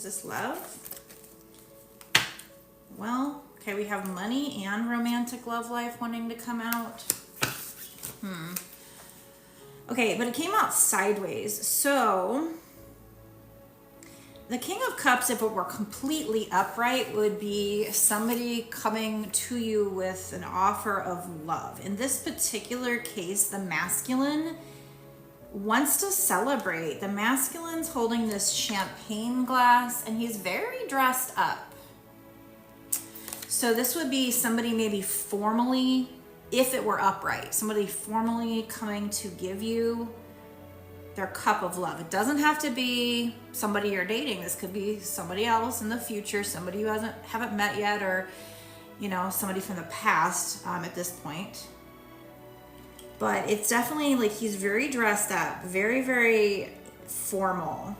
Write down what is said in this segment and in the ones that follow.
Is this love? Well, okay, we have money and romantic love life wanting to come out. Okay, but it came out sideways. So the King of Cups, if it were completely upright, would be somebody coming to you with an offer of love. In this particular case, the masculine wants to celebrate. The masculine's holding this champagne glass and he's very dressed up. So this would be somebody maybe formally, if it were upright, somebody formally coming to give you their cup of love. It doesn't have to be somebody you're dating. This could be somebody else in the future, somebody you haven't met yet, or somebody from the past at this point. But it's definitely like he's very dressed up, very, very formal.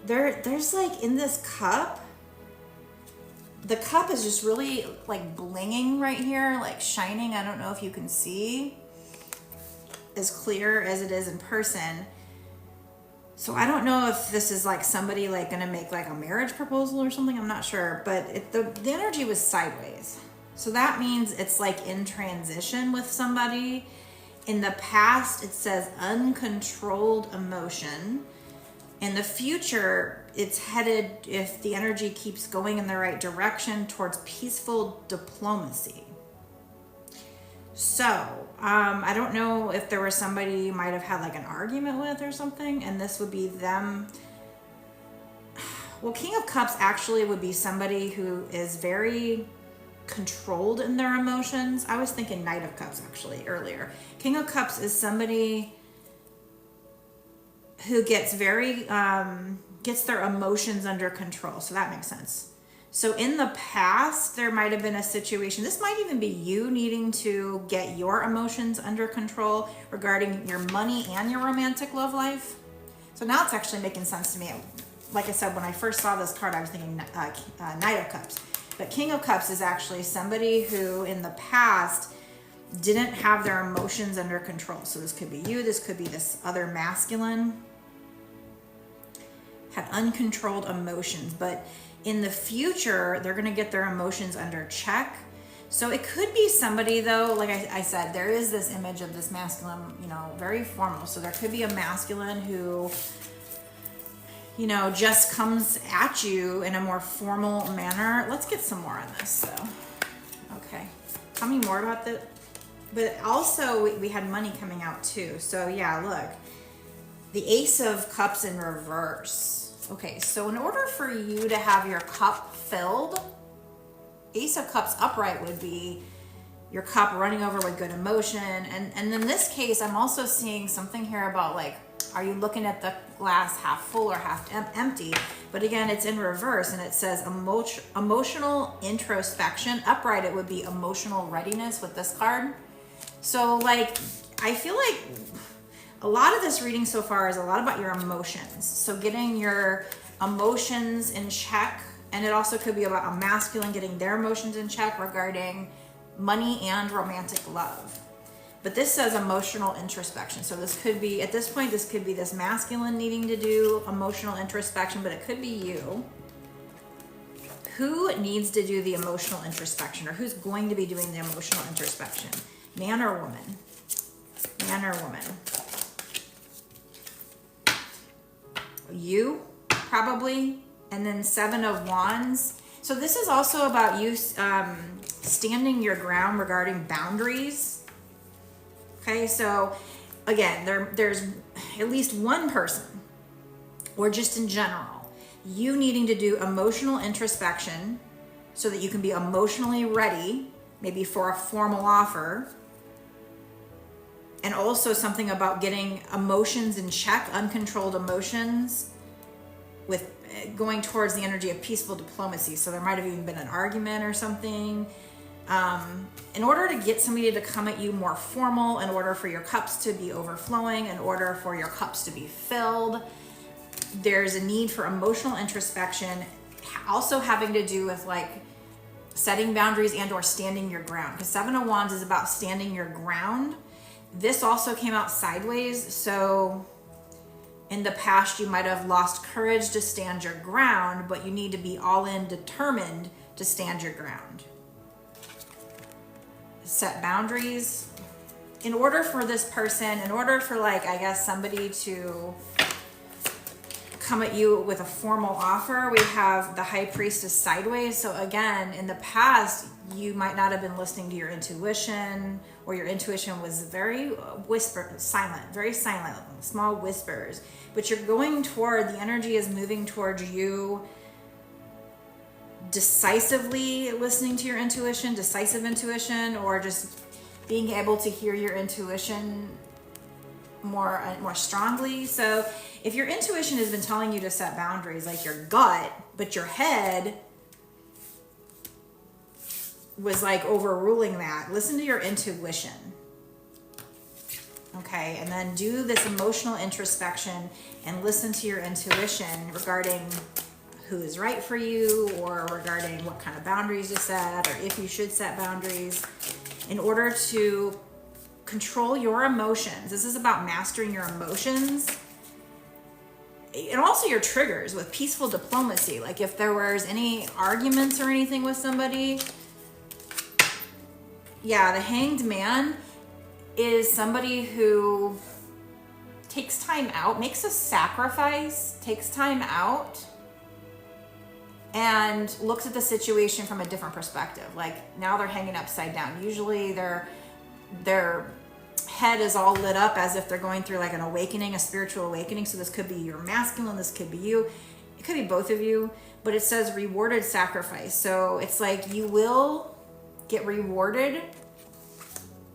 There's like in this cup, the cup is just really like blinging right here, like shining. I don't know if you can see as clear as it is in person. So I don't know if this is like somebody like gonna make like a marriage proposal or something. I'm not sure, but the energy was sideways. So that means it's like in transition with somebody. In the past, it says uncontrolled emotion. In the future, it's headed, if the energy keeps going in the right direction, towards peaceful diplomacy. So, I don't know if there was somebody you might have had like an argument with or something, and this would be them. Well, King of Cups actually would be somebody who is very controlled in their emotions. I was thinking Knight of Cups actually earlier. King of Cups is somebody who gets gets their emotions under control. So that makes sense. So in the past, there might have been a situation, this might even be you needing to get your emotions under control regarding your money and your romantic love life. So now it's actually making sense to me. Like I said, when I first saw this card, I was thinking Knight of Cups. But King of Cups is actually somebody who in the past didn't have their emotions under control. So this could be you, this could be this other masculine, had uncontrolled emotions. But in the future, they're going to get their emotions under check. So it could be somebody though, like I said, there is this image of this masculine, very formal. So there could be a masculine who just comes at you in a more formal manner. Let's get some more on this, though. Okay. Tell me more about the... But also, we had money coming out, too. So, yeah, look. The Ace of Cups in reverse. Okay, so in order for you to have your cup filled, Ace of Cups upright would be your cup running over with good emotion. And in this case, I'm also seeing something here about, like, are you looking at the glass half full or half empty? But again, it's in reverse and it says emotional introspection. Upright, it would be emotional readiness with this card. So like, I feel like a lot of this reading so far is a lot about your emotions. So getting your emotions in check. And it also could be about a masculine getting their emotions in check regarding money and romantic love. But this says emotional introspection. So this could be, at this point, this could be this masculine needing to do emotional introspection, but it could be you. Who needs to do the emotional introspection, or who's going to be doing the emotional introspection? Man or woman? Man or woman? You, probably. And then Seven of Wands. So this is also about you standing your ground regarding boundaries. Okay, so again, there's at least one person, or just in general, you needing to do emotional introspection so that you can be emotionally ready, maybe for a formal offer, and also something about getting emotions in check, uncontrolled emotions, with going towards the energy of peaceful diplomacy. So there might have even been an argument or something. In order to get somebody to come at you more formal, in order for your cups to be overflowing, in order for your cups to be filled, there's a need for emotional introspection, also having to do with like setting boundaries and or standing your ground. Because Seven of Wands is about standing your ground. This also came out sideways. So In the past, you might have lost courage to stand your ground, but you need to be all in, determined to stand your ground. Set boundaries. In order for this person, in order for like, I guess, somebody to come at you with a formal offer, we have the High Priestess sideways. So again, in the past, you might not have been listening to your intuition, or your intuition was very very silent, small whispers. But you're going toward, the energy is moving towards you decisively listening to your intuition, decisive intuition, or just being able to hear your intuition more strongly. So if your intuition has been telling you to set boundaries, like your gut, but your head was like overruling that, listen to your intuition. Okay, and then do this emotional introspection and listen to your intuition regarding who is right for you, or regarding what kind of boundaries to set, or if you should set boundaries, in order to control your emotions. This is about mastering your emotions and also your triggers with peaceful diplomacy. Like if there was any arguments or anything with somebody, yeah, the Hanged Man is somebody who takes time out, makes a sacrifice, takes time out, and looks at the situation from a different perspective. Like now they're hanging upside down. Usually their head is all lit up as if they're going through like an awakening, a spiritual awakening. So this could be your masculine, this could be you, it could be both of you, but it says rewarded sacrifice. So it's like you will get rewarded,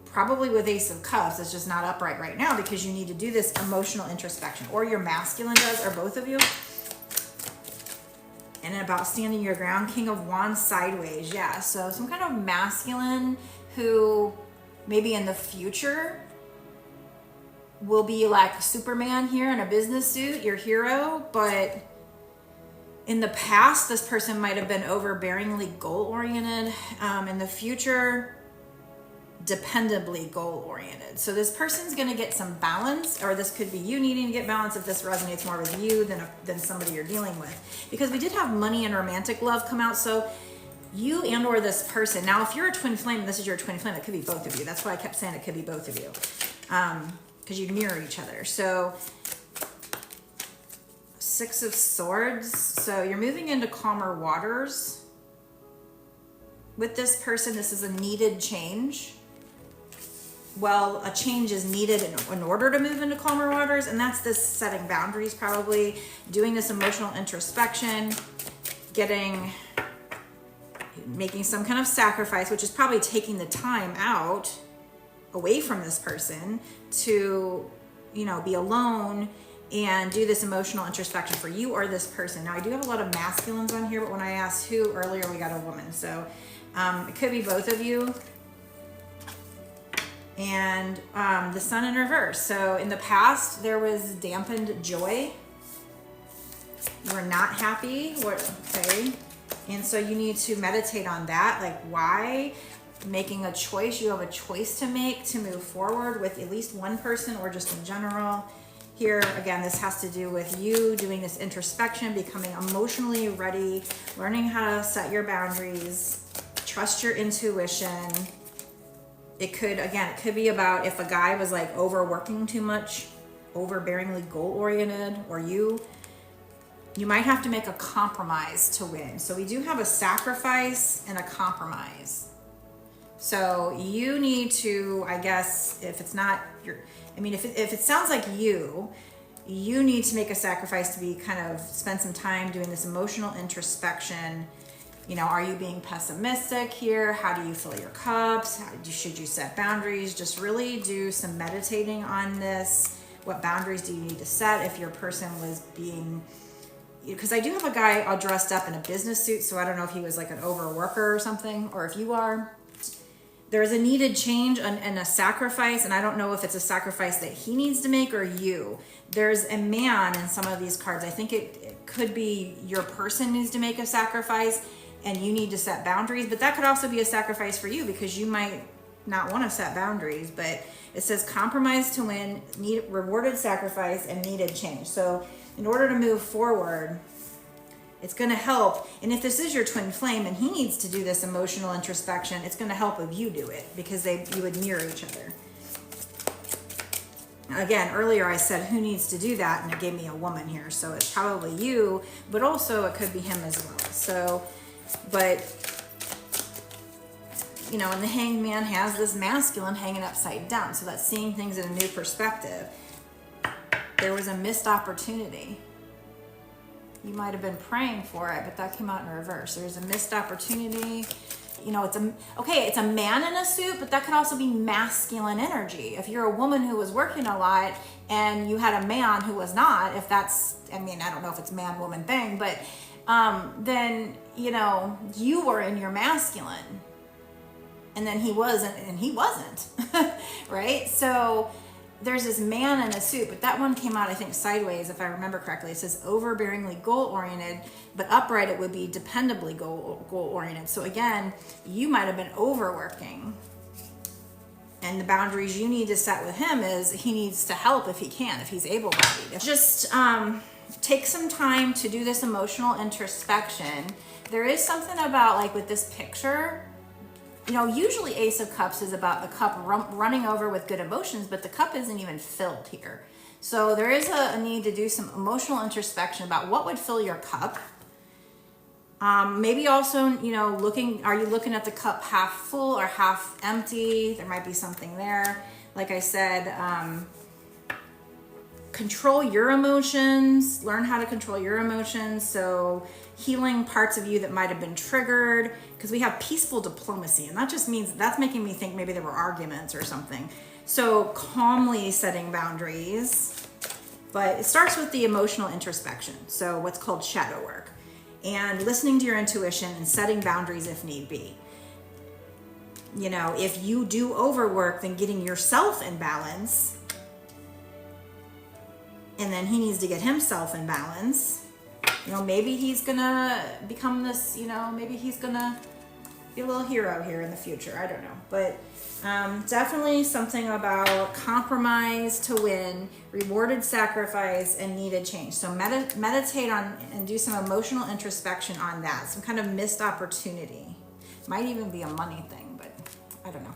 probably with Ace of Cups. It's just not upright right now because you need to do this emotional introspection, or your masculine does, or both of you. And about standing your ground, King of Wands sideways. Yeah, so some kind of masculine who maybe in the future will be like Superman here in a business suit, your hero. But in the past, this person might have been overbearingly goal-oriented. In the future, dependably goal-oriented. So this person's going to get some balance, or this could be you needing to get balance if this resonates more with you than somebody you're dealing with. Because we did have money and romantic love come out. So you and or this person. Now, if you're a twin flame, this is your twin flame, it could be both of you. That's why I kept saying it could be both of you. Because you mirror each other. So Six of Swords. So you're moving into calmer waters. With this person, this is a needed change. Well, a change is needed in order to move into calmer waters, and that's this setting boundaries, probably doing this emotional introspection, making some kind of sacrifice, which is probably taking the time out away from this person to, be alone and do this emotional introspection for you or this person. Now, I do have a lot of masculines on here, but when I asked who earlier, we got a woman. So it could be both of you. And the Sun in reverse. So in the past, there was dampened joy. You were not happy. Okay. And so you need to meditate on that. Like, why? Making a choice. You have a choice to make to move forward with at least one person, or just in general. Here, again, this has to do with you doing this introspection, becoming emotionally ready, learning how to set your boundaries, trust your intuition. It could be about if a guy was like overworking too much, overbearingly goal-oriented, or you might have to make a compromise to win. So we do have a sacrifice and a compromise. So you need to, I guess, if it's not if it sounds like you need to make a sacrifice to spend some time doing this emotional introspection. Are you being pessimistic here? How do you fill your cups? Should you set boundaries? Just really do some meditating on this. What boundaries do you need to set if your person was being, because I do have a guy all dressed up in a business suit, so I don't know if he was like an overworker or something, or if you are. There's a needed change and a sacrifice, and I don't know if it's a sacrifice that he needs to make or you. There's a man in some of these cards. I think it could be your person needs to make a sacrifice, and you need to set boundaries, but that could also be a sacrifice for you, because you might not want to set boundaries, but it says compromise to win, need rewarded sacrifice, and needed change. So in order to move forward, it's going to help. And if this is your twin flame and he needs to do this emotional introspection, it's going to help if you do it, because you would mirror each other. Again, earlier I said who needs to do that, and it gave me a woman here. So it's probably you, but also it could be him as well. So, but, you know, and the Hanged Man has this masculine hanging upside down. So that's seeing things in a new perspective. There was a missed opportunity. You might have been praying for it, but that came out in reverse. There's a missed opportunity. You know, it's a man in a suit, but that could also be masculine energy. If you're a woman who was working a lot and you had a man who was not, if that's, I mean, I don't know if it's man woman thing, but then, you know, you were in your masculine and then he wasn't, and he wasn't, right? So there's this man in a suit, but that one came out, I think, sideways, if I remember correctly. It says overbearingly goal-oriented, but upright it would be dependably goal-oriented. So again, you might have been overworking. And the boundaries you need to set with him is he needs to help if he can, if he's able-bodied. Just take some time to do this emotional introspection. There is something about, like with this picture, you know, usually Ace of Cups is about the cup running over with good emotions, but the cup isn't even filled here. So there is a need to do some emotional introspection about what would fill your cup. Maybe also, you know, are you looking at the cup half full or half empty? There might be something there. Like I said, control your emotions, learn how to control your emotions. So healing parts of you that might have been triggered, because we have peaceful diplomacy, and that just means that's making me think maybe there were arguments or something. So calmly setting boundaries, but it starts with the emotional introspection. So what's called shadow work, and listening to your intuition and setting boundaries if need be. You know, if you do overwork, then getting yourself in balance, and then he needs to get himself in balance. You know, maybe he's gonna become this, you know, maybe he's gonna be a little hero here in the future. I don't know. But definitely something about compromise to win, rewarded sacrifice, and needed change. So meditate on and do some emotional introspection on that. Some kind of missed opportunity. Might even be a money thing, but I don't know.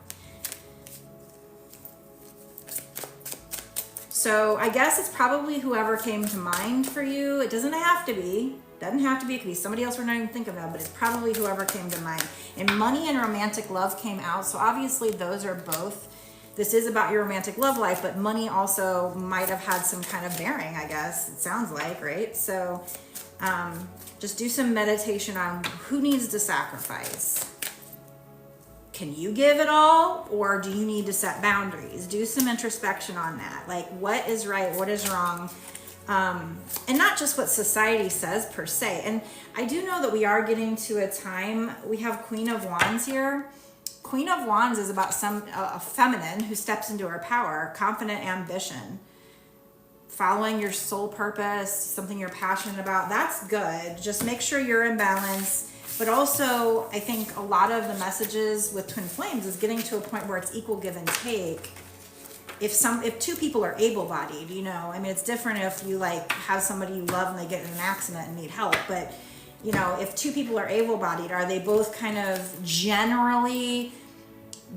So I guess it's probably whoever came to mind for you. It doesn't have to be. Doesn't have to be. It could be somebody else we're not even thinking of, but it's probably whoever came to mind. And money and romantic love came out. So obviously those are both. This is about your romantic love life, but money also might have had some kind of bearing, I guess. It sounds like, right? So just do some meditation on who needs to sacrifice. Can you give it all, or do you need to set boundaries? Do some introspection on that. Like, what is right? What is wrong? And not just what society says per se. And I do know that we are getting to a time, we have Queen of Wands here. Queen of Wands is about a feminine who steps into her power, confident ambition, following your soul purpose, something you're passionate about. That's good. Just make sure you're in balance. But also, I think a lot of the messages with Twin Flames is getting to a point where it's equal give and take. If two people are able-bodied, you know, I mean, it's different if you like have somebody you love and they get in an accident and need help. But, you know, if two people are able-bodied, are they both kind of generally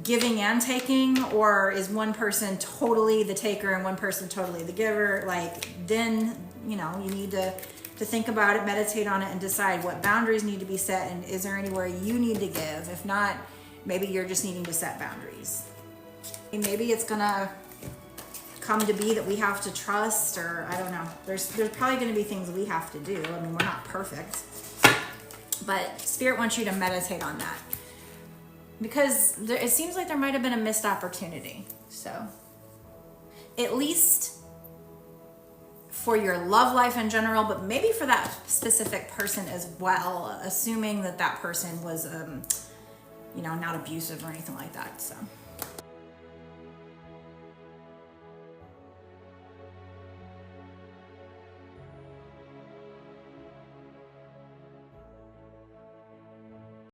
giving and taking, or is one person totally the taker and one person totally the giver? Like, then, you know, you need to think about it, meditate on it, and decide what boundaries need to be set, and is there anywhere you need to give? If not, maybe you're just needing to set boundaries. And maybe it's gonna come to be that we have to trust, or I don't know. There's probably gonna be things we have to do. I mean, we're not perfect. But Spirit wants you to meditate on that. Because it seems like there might have been a missed opportunity. So, at least for your love life in general, but maybe for that specific person as well, assuming that that person was, you know, not abusive or anything like that. So.